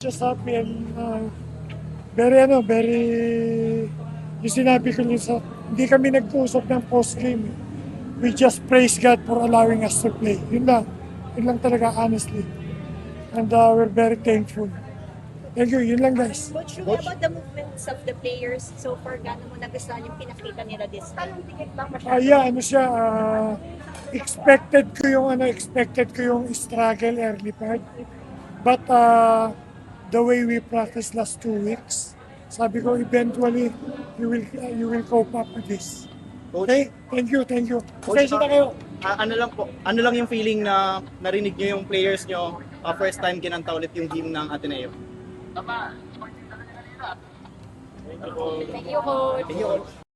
Just happy and very, yung sinabi ko sa, hindi kami nag-uusap ng post-game. We just praise God for allowing us to play. Yun lang talaga, honestly. And we're very thankful. Thank you, yun lang guys. Coach, about the movements of the players so far, gano'n mo nagustuhan yung pinakita nila this time? Yeah, ano siya, expected ko yung struggle early part. But the way we practice last 2 weeks, sabi ko eventually you will cope up with this. Coach, Okay? Thank you. Coach, Pasensya na kayo. ano lang yung feeling na narinig nyo yung players nyo first time kinanta ulit yung hymn ng Ateneo? Thank you, Coach. Thank you, Coach.